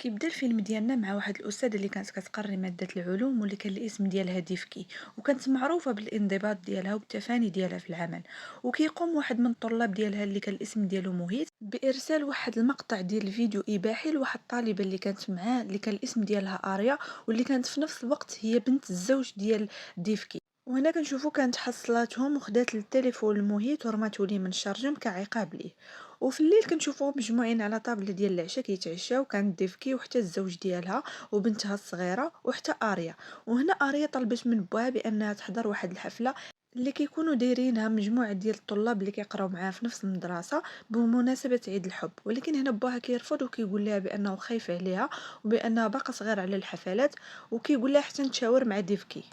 كيبدا الفيلم ديالنا مع واحد الأستاذة اللي كانت كتقري مادة العلوم واللي كان الاسم ديالها ديفكي، وكانت معروفة بالانضباط ديالها والتفاني ديالها في العمل. وكيقوم واحد من الطلاب ديالها اللي كان الاسم ديالو مهيت بإرسال واحد المقطع ديال الفيديو إباحي لواحد الطالبة اللي كانت معاه اللي كان الاسم ديالها آريا، واللي كانت في نفس الوقت هي بنت الزوج ديال ديفكي. وهنا كنشوفو كانت حصلاتهم وخدات التليفون المهيت ورماتو ليه من الشارجم كعقاب ليه. وفي الليل كنشوفوهم مجموعين على طابلة ديال العشاء كيتعشاو، كانت ديفكي وحتى الزوج ديالها وبنتها الصغيرة وحتى آريا. وهنا آريا طلبت من باها بأنها تحضر واحد الحفلة اللي كيكونوا دايرينها مجموعة ديال الطلاب اللي كيقراو معاها في نفس المدرسة بمناسبة عيد الحب، ولكن هنا باها كيرفض وكيقول لها بأنه خايف عليها وبأنها باقا صغيرة على الحفلات، وكيقول لها حتى نتشاور مع ديفكي.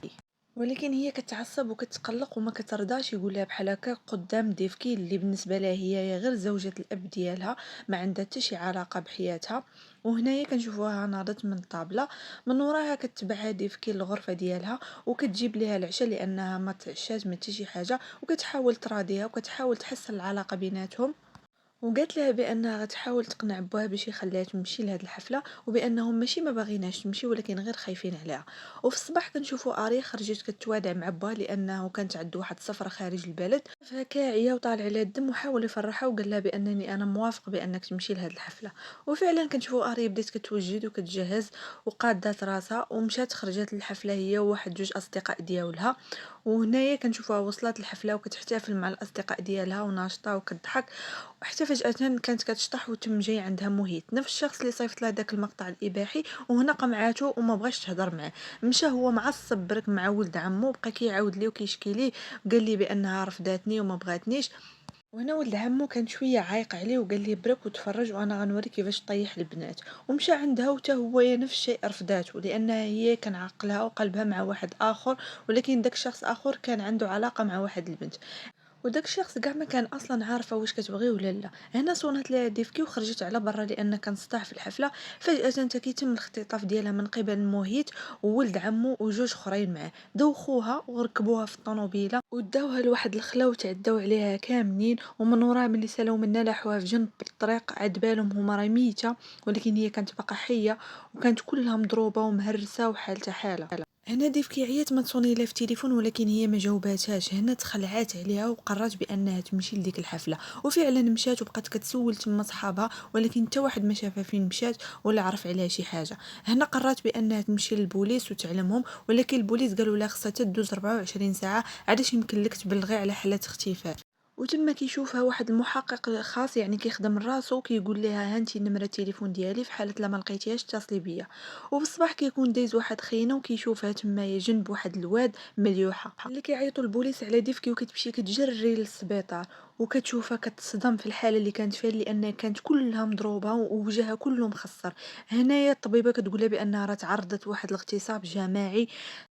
ولكن هي كتعصب وكتقلق وما كترضاش يقولها بحال هكا قدام ديفكي اللي بالنسبه لها هي غير زوجة الاب ديالها، ما عندها حتى شي علاقه بحياتها. وهنايا كنشوفوها ناضت من الطابله، من وراها كتبعها ديفكي للغرفه ديالها وكتجيب ليها العشاء لانها ما تعشات ما حتى شي حاجه، وكتحاول تراضيها وكتحاول تحسن العلاقه بيناتهم. وقالت لها بانها غتحاول تقنع باها باش يخليها تمشي لهاد الحفله، وبانهم ماشي ما باغيناش تمشي ولكن غير خايفين عليها. وفي الصباح كنشوفوا اري خرجت كتوادع مع باها لانه كانت عنده واحد السفره خارج البلد، فكاعيه وطالع عليها الدم وحاول يفرحها وقال لها بانني انا موافق بانك تمشي لهاد الحفله. وفعلا كنشوفوا اري بدات كتوجد وكتجهز وقادات راسها ومشات خرجت للحفله هي وواحد جوج اصدقاء ديالها. وهنايا كنشوفوها وصلت الحفله وكتحتفل مع الاصدقاء ديالها وناشطه وكتضحك، وحتى فجأة كانت كتشطح وتم جاي عندها مهيت نفس الشخص اللي صيفط لها داك المقطع الإباحي. وهنا قمعاتو وما بغاش تهضر معاه، مشى هو معصب برك مع ولد عمو، بقى كيعاود ليه وكيشكي ليه، قال لي بانها رفضاتني وما بغاتنيش. وهنا ولد عمو كان شويه عايق عليه وقال ليه برك وتفرج وانا غنوريك كيفاش طيح البنات. ومشى عندها وتا هو نفس الشيء رفضاته لانها هي كان عقلها وقلبها مع واحد اخر، ولكن داك الشخص اخر كان عنده علاقه مع واحد البنت، وداك الشخص كاع ما كان اصلا عارفه واش كتبغي ولا لا. هنا صونت ليها ديفكي وخرجت على برا لان كان صداع في الحفله. فجاه كيتم الاختطاف ديالها من قبل الموهيت وولد عمو وجوج اخرين معاه، دوخوها وركبوها في الطوموبيله وداوها لواحد الخلا وتعداو عليها كاملين. ومن وراها ملي سالاو منا لاحوها في جنب الطريق، عاد بالهم هما راه ميته ولكن هي كانت باقا حيه وكانت كلها مضروبه ومهرسه وحالتها حاله. هنا ديفكي عيات ما تصوني لها في التليفون ولكن هي ما جاوباتهاش. هنا تخلعات عليها وقررت بانها تمشي لديك الحفله، وفعلا مشات وبقات كتسول تما صحابها ولكن حتى واحد ما شافها فين مشات ولا عرف عليها شي حاجه. هنا قررت بانها تمشي للبوليس وتعلمهم، ولكن البوليس قالوا لها خصها تدوز 24 ساعه عادش يمكن لك تبلغي على حالات اختفاء. وتما كيشوفها واحد المحقق خاص يعني كيخدم راسو كيقول لها هانتي نمره التليفون ديالي في حاله لا ما لقيتيهاش اتصلي بيا. وفي الصباح كيكون دايز واحد خينا وكيشوفها تما جنب واحد الواد مليوحه اللي كيعيطوا البوليس على ديفكي، وكتمشي كتجري للسبيطار وكتشوفها كتصدم في الحاله اللي كانت فيها لان كانت كلها مضروبه ووجهها كله مخصر. هنايا الطبيبه كتقول لها بانها راه تعرضت لواحد الاغتصاب جماعي،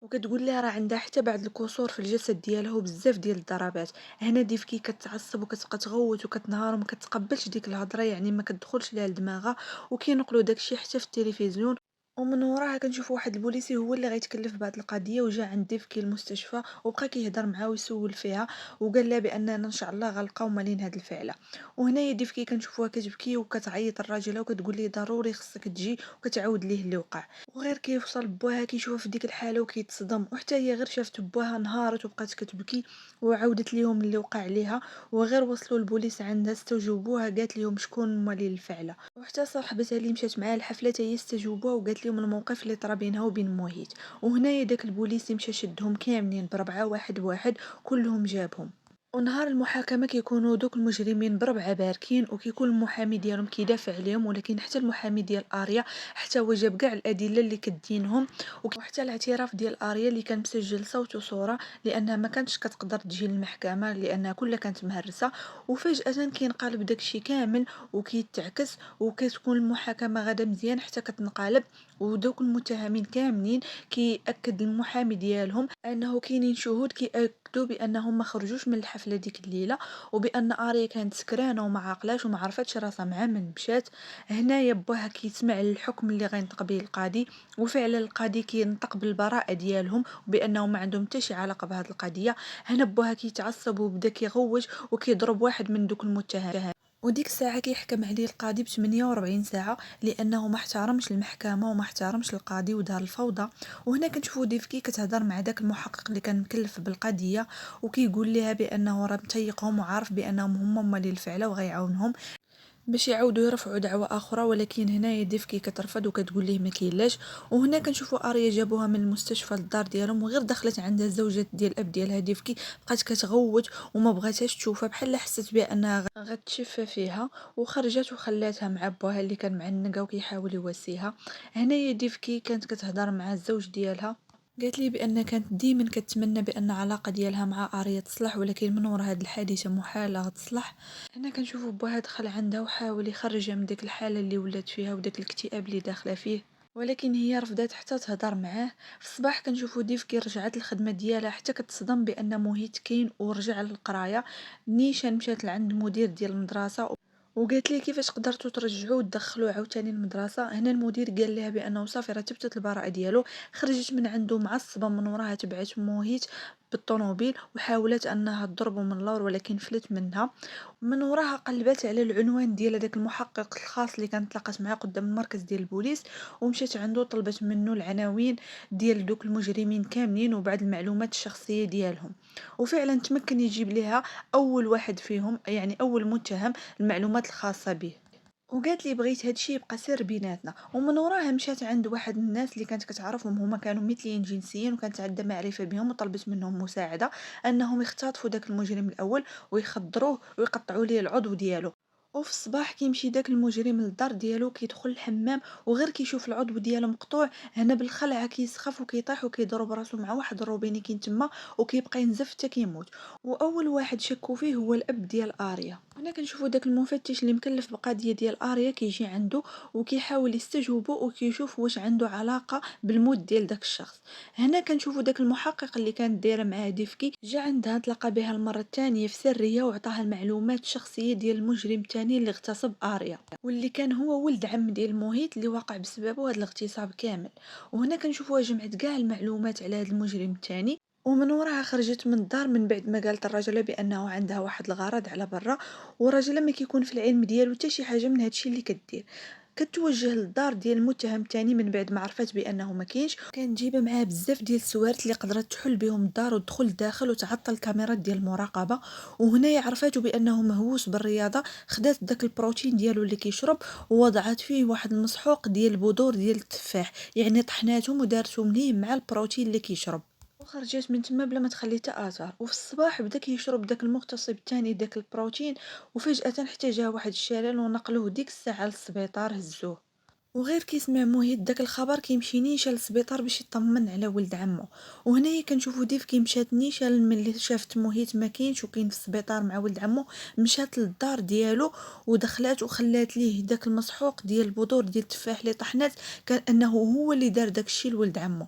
وكتقول لها راه عندها حتى بعض الكسور في الجسد ديالها وبزاف ديال الضربات. هنا ديفكي كتعصب وكتبقى تغوت وكتنهار وما كتقبلش ديك الهضره يعني ما كتدخلش ليها لدماغها، وكينقلوا داكشي حتى في التلفزيون. ومن وراها كنشوف واحد البوليسي هو اللي غيتكلف بهاد القضيه وجا عند ديفكي المستشفى وبقى كيهضر معاه ويسول فيها، وقال لها باننا ان شاء الله غنلقاو مالين هاد الفعله. وهنايا ديفكي كنشوفوها كتبكي وكتعيط لراجلها وكتقول ليه ضروري خصك تجي، وكتعاود ليه اللي وقع. وغير كيوصل بوها كيشوفها في ديك الحاله وكيتصدم، وحتى هي غير شافت بوها نهارت وبقات كتبكي وعاودت ليهم اللي وقع عليها. وغير وصلوا البوليس عندها استوجبوها قالت لهم شكون موالي الفعله، وحتى صاحبتها اللي مشات معاها الحفله حتى هي استجوبوها وقالت لهم الموقف اللي طرا بينها وبين موهيت. وهنايا داك البوليسي مشى شدهم كاملين بربعه واحد بواحد كلهم جابهم. ونهار المحاكمة كيكونوا دوك المجرمين بربعة باركين وكيكون المحامي ديالهم كيدافع عليهم، ولكن حتى المحامي ديال آريا حتى هو جاب كاع الأدلة اللي كدينهم، وحتى الاعتراف ديال آريا اللي كان مسجل صوت وصورة لأنها ما كانتش كتقدر تجي للمحكمة لأنها كلها كانت مهرسة. وفجأة كينقلب داكشي كامل وكيتعكس وكتكون المحاكمة غادا مزيان حتى كتنقلب. ودوك المتهمين كاملين كيأكد المحامي ديالهم انه كاينين شهود كيأكدوا بانهم ما خرجوش من الحفله ديك الليله، وبان اريا كانت سكرانه وما عاقلاش وما عرفتش راسها مع من مشات. هنايا باها كيسمع الحكم اللي غينطق به القاضي، وفعلا القاضي كينطق بالبراءه ديالهم وبانهم ما عندهم حتى شي علاقه بهذه القضيه. هنا باها كيتعصب وبدا كيغوج وكيضرب واحد من دوك المتهمين. وديك الساعة كيحكم عليه القاضي ب48 ساعة لأنه ما احترمش المحكمة وما احترمش القاضي ودار الفوضى. وهنا كنشوفو ديفكي كتهضر مع داك المحقق اللي كان مكلف بالقضية، وكيقول ليها بأنه راه متيقهم وعارف بأنهم هما اللي الفعلة وغيعاونهم باش يعاودوا يرفعوا دعوة اخرى، ولكن هنايا ديفكي كترفض وكتقول ليه ما كاينلاش. وهنا كنشوفوا اريا جابوها من المستشفى للدار ديالهم، وغير دخلت عندها الزوجة ديال الاب ديالها ديفكي بقات كتغوت وما بغاتهاش تشوفها، بحال حست بانها غتشفى فيها، وخرجت وخلاتها مع باها اللي كان معنقه وكيحاول يواسيها. هنايا ديفكي كانت كتهضر مع الزوج ديالها، قالت لي بان كانت ديما كتمنى بان العلاقه ديالها مع اريا تصلح، ولكن من وراء هاد الحادثه محاله تصلح. هنا كنشوفوا باها دخل عندها وحاول يخرجها من ديك الحاله اللي ولات فيها وداك الاكتئاب اللي داخله فيه، ولكن هي رفضت حتى تهضر معاه. في الصباح كنشوفوا ديفكي رجعت الخدمه ديالها حتى كتصدم بان موهيت كاين ورجع للقرايه. نيشان مشات لعند المدير ديال المدرسه وقالت لي كيفاش قدرتوا ترجعوا وتدخلوا عاوتاني المدرسه. هنا المدير قال لها بانه صافي راه تبتت البراءه ديالو. خرجت من عنده معصبه، من وراها تبعت موهيت بالطوموبيل وحاولت انها تضربه من اللور ولكن فلت منها. من وراها قلبت على العنوان ديال هذاك المحقق الخاص اللي كانت تلاقات معاه قدام المركز ديال البوليس، ومشات عنده طلبت منه العناوين ديال دوك المجرمين كاملين وبعض المعلومات الشخصيه ديالهم، وفعلا تمكن يجيب لها اول واحد فيهم يعني اول متهم المعلومات الخاصه به. وقالت لي بغيت هادشي يبقى سر بيناتنا. ومن وراها مشات عند واحد من الناس اللي كانت كتعرفهم، هما كانوا مثليين جنسيا وكانت عندها معرفه بهم، وطلبت منهم مساعده انهم يختطفوا داك المجرم الاول ويخدروه ويقطعوا ليه العضو ديالو. وفي الصباح كيمشي داك المجرم للدار ديالو، كيدخل الحمام وغير كيشوف العضو ديالو مقطوع، هنا بالخلعه كيسخف وكيطيح وكيضرب راسو مع واحد الروبيني كاين تما، وكيبقى ينزف حتى كيموت. واول واحد شكوا فيه هو الاب ديال اريا. هنا كنشوفوا داك المفتش اللي مكلف بالقضيه ديال اريا كيجي عنده وكيحاول يستجوبه وكيشوف واش عنده علاقه بالموت ديال داك الشخص. هنا كنشوفوا داك المحقق اللي كانت دايره معاه ديفكي جا عندها تلاقى بها المره الثانيه في سريه وعطاها المعلومات الشخصيه ديال المجرم الثاني اللي اغتصب اريا، واللي كان هو ولد عم ديال موهيت اللي واقع بسببه هذا الاغتصاب كامل. وهنا كنشوفوها جمعت كاع المعلومات على هذا المجرم الثاني، ومن وراها خرجت من الدار من بعد ما قالت الرجل بانه عندها واحد الغرض على برا. والراجل لما كيكون في العلم ديالو حتى شي حاجه من هادشي اللي كدير. كتوجه للدار ديال المتهم الثاني من بعد ما عرفت بانه ما كاينش، كان جايبه معاه بزاف ديال السوارت اللي قدرت تحل بهم الدار وتدخل لداخل وتعطل الكاميرات ديال المراقبه. وهنا عرفته بانه مهووس بالرياضه، خدات داك البروتين ديالو اللي كيشرب ووضعت فيه واحد المسحوق ديال البذور ديال التفاح، يعني طحناتهم ودارتهم ليه مع البروتين اللي كيشرب، وخرجت من تما بلا ما تخلي حتى اثار. وفي الصباح بدا كيشرب داك المغتصب الثاني داك البروتين، وفجاه حتى جا واحد الشلال ونقلوه ديك الساعه للسبيطار هزوه. وغير كيسمع مهيد داك الخبر كيمشي نيشان للسبيطار باش يطمن على ولد عمو. وهنايا كنشوفو ديف كيمشات نيشان ملي شافت مهيت ما كاينش وكاين في السبيطار مع ولد عمو، مشات للدار ديالو ودخلات وخلات ليه داك المسحوق ديال البذور ديال التفاح اللي طحنات، كان انه هو اللي دار داك الشيء لولد عمو،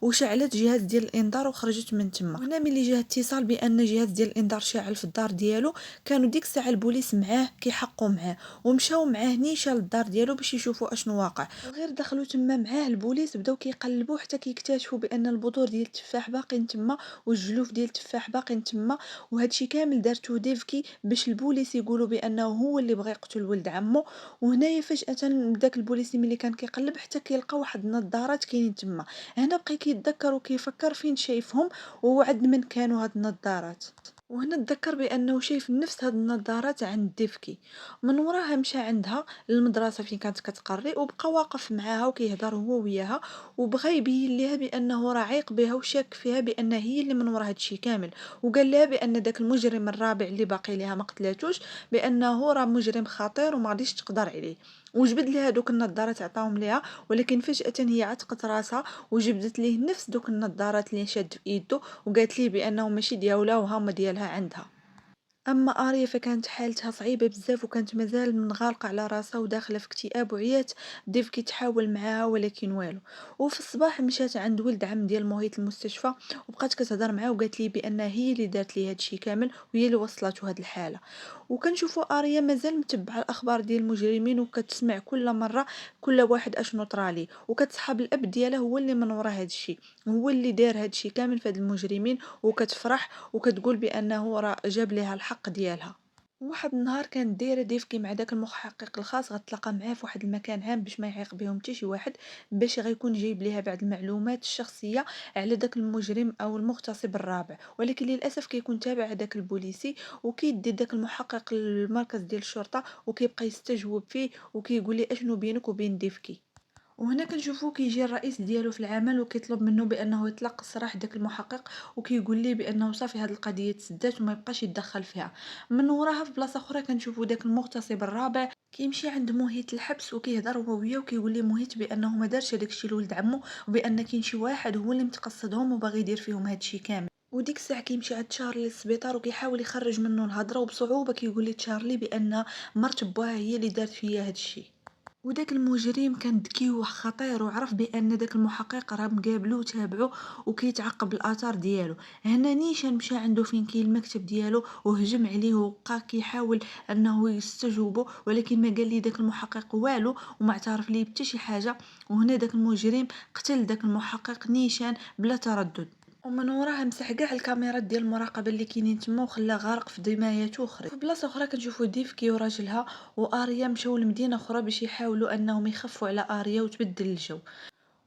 وشعلت جهاز ديال الانذار وخرجت من تما. هنا ملي جا اتصال بان جهاز ديال الانذار شاعل في الدار ديالو، كانوا ديك الساعه البوليس معاه كيحقوا معاه ومشاو معاه نيشان للدار ديالو باش يشوفوا اشنو واقع. وغير دخلوا تما معاه البوليس بداو كيقلبوا حتى كيكتشفوا بان البذور ديال التفاح باقين تما والجلوف ديال التفاح باقين تما. وهادشي كامل دارتو ديفكي باش البوليس يقولوا بانه هو اللي بغى يقتل ولد عمو. وهنايا فجاه داك البوليسي ملي كان كيقلب حتى كيلقى واحد النظارات كاينين تما. هنا بقى كيتذكر وكيفكر فين شايفهم ووعد من كانوا هاد النظارات. وهنا تذكر بانه شايف نفس هاد النظارات عند ديفكي. من وراها مشى عندها للمدرسه فين كانت كتقري وبقى واقف معاها وكيهضر هو وياها، وبغى يبين ليها بانه راه عايق بها وشاك فيها بان هي اللي من ورا هادشي كامل. وقال لها بان داك المجرم الرابع اللي باقي ليها ما قتلاتوش بانه راه مجرم خطير وما غاديش تقدر عليه. وجبد ليها دوك النظارات عطاهم ليها، ولكن فجاه هي عتقت راسها وجبدت ليه نفس دوك النظارات اللي شاد في يده، وقالت ليه بانه ماشي ديالها وهما ديالها عندها. اما اريا فكانت حالتها صعيبه بزاف وكانت مازال منغالقه على راسها وداخله في اكتئاب وعيات. ديف كيتحاول معاها ولكن والو. وفي الصباح مشات عند ولد عم ديال محيط المستشفى وبقات كتهضر معاه وقالت لي بان هي اللي دارت لي هادشي كامل وهي اللي وصلته هاد الحاله. وكنشوفوا اريا مازال متبعه الاخبار ديال المجرمين وكتسمع كل مره كل واحد اشنو طرالي، وكتصحاب الاب ديالها هو اللي من ورا هادشي، هو اللي دار هادشي كامل في هاد المجرمين، وكتفرح وكتقول بانه راه جاب ليها الحق ديالها. واحد النهار كانت دايرة ديفكي مع داك المحقق الخاص غتلاقى معاه في واحد المكان عام باش ما يعيق بهم حتى شي واحد، باش غيكون جايب ليها بعض المعلومات الشخصية على داك المجرم او المغتصب الرابع، ولكن للاسف كيكون تابع داك البوليسي، وكيدي داك المحقق للمركز ديال الشرطة وكيبقى يستجوب فيه وكيقول لي اشنو بينك وبين ديفكي. وهنا كنشوفو كيجي الرئيس ديالو في العمل وكيطلب منه بانه يطلق سراح داك المحقق، وكيقول ليه بانه صافي هاد القضيه تسدات وما يبقاش يتدخل فيها. من وراها في بلاصه اخرى كنشوفو داك المغتصب الرابع كيمشي عند موهيت الحبس وكيهضر هو وياه وكيقول ليه موهيت بانه ما دارش هداك الشيء لولد عمو، وبان كاين شي واحد هو اللي متقصدهم وباغي يدير فيهم هاد الشيء كامل. وديك الساعه كيمشي عند تشارلي للسبيطار وكيحاول يخرج منه الهضره، وبصعوبه كيقول لي تشارلي بان مرت باها هي اللي دارت فيا هاد الشيء. وداك المجرم كان ذكي وخطير وعرف بان داك المحقق راه مقابلو وتابعو وكيتعقب الاثار ديالو. هنا نيشان مشى عنده فين كاين المكتب ديالو وهجم عليه وبقى كيحاول انه يستجوبه، ولكن ما قال لي داك المحقق والو وما اعترف ليه بحتى شي حاجه. وهنا داك المجرم قتل داك المحقق نيشان بلا تردد، ومن وراها مسح كاع الكاميرات ديال المراقبه اللي كاينين تما وخلاه غارق في دمايات اخرى. في بلاصه اخرى كنشوفوا ديفكي وراجلها واريا مشاو لمدينه اخرى باش يحاولوا انهم يخفوا على اريا وتبدل الجو.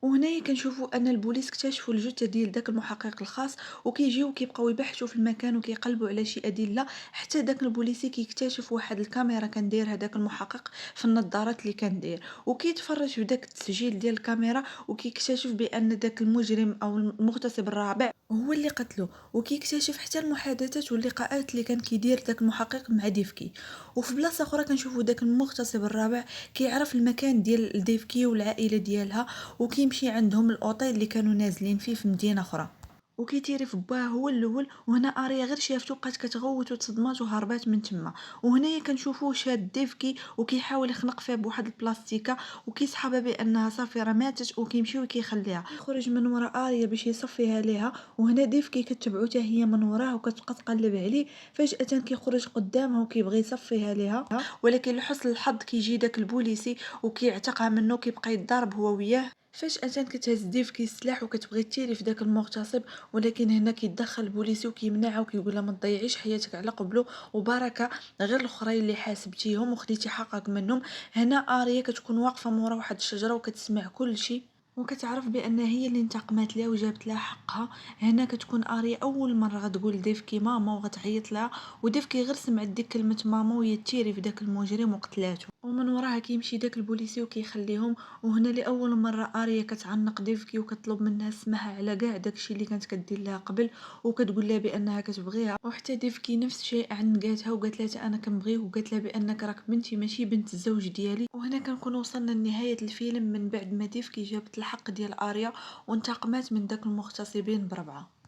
وهنايا كنشوفوا ان البوليس اكتشفوا الجثه ديال داك المحقق الخاص، وكيجيو كيبقاو يبحثوا في المكان وكيقلبوا على شي ادله، حتى داك البوليسي كيكتشف واحد الكاميرا كان داير هذاك المحقق في النظارات اللي كان داير، وكيتفرج في داك التسجيل ديال الكاميرا وكيكتشف بان داك المجرم او المغتصب الرابع هو اللي قتله، وكيكتشف حتى المحادثات واللقاءات اللي كان كيدير داك المحقق مع ديفكي. وفي بلاصه اخرى كنشوفوا داك المغتصب الرابع كيعرف المكان ديال ديفكي والعائله ديالها، وكيمشي عندهم الاوتيل اللي كانوا نازلين فيه في مدينه اخرى، وكيتيري في باه هو الاول. وهنا اريا غير شافتو بقات كتغوت وتصدمات وهربات من تما. وهنايا كنشوفوه شاد ديفكي وكيحاول يخنق فيها بواحد البلاستيكه وكيسحبها بانها صافي راه ماتت، وكيمشي وكيخليها يخرج من ورا اريا باش يصفيها ليها. وهنا ديفكي كتبعو حتى هي من وراه وكتبقى تقلب عليه، فجاه كيخرج قدامها وكيبغي يصفيها ليها، ولكن لحسن الحظ كيجي داك البوليسي وكيعتقها منه، كيبقى يتضارب هو وياه. فجأة كتهز ديفكي السلاح وكتبغي تيري في داك المغتصب، ولكن هنا كيتدخل البوليسي وكيمنعها وكيقول لها ما تضيعيش حياتك على قبله، وبركه غير الاخرين اللي حاسبتيهم وخديتي حقك منهم. هنا اريا كتكون واقفه مورا واحد الشجره وكتسمع كل شيء وكتعرف بان هي اللي انتقمت لها وجابت لها حقها. هنا كتكون اريا اول مره غتقول ديفكي ماما وغتعيط لها، وديفكي غير سمعت ديك كلمه ماما وهي تيري في داك المجرم وقتلاته. ومن وراها كيمشي داك البوليسي وكيخليهم. وهنا لاول مره اريا كتعنق ديفكي وكتطلب منها السماح على كاع داكشي اللي كانت كدير لها قبل، وكتقول لها بانها كتبغيها. وحتى ديفكي نفس الشيء عنقاتها وقالت لها انا كنبغيه، وقالت لها بانك راك بنتي ماشي بنت الزوج ديالي. وهنا كنكون وصلنا لنهايه الفيلم من بعد ما ديفكي جابت الحق ديال اريا وانتقمت من داك المغتصبين بربعه.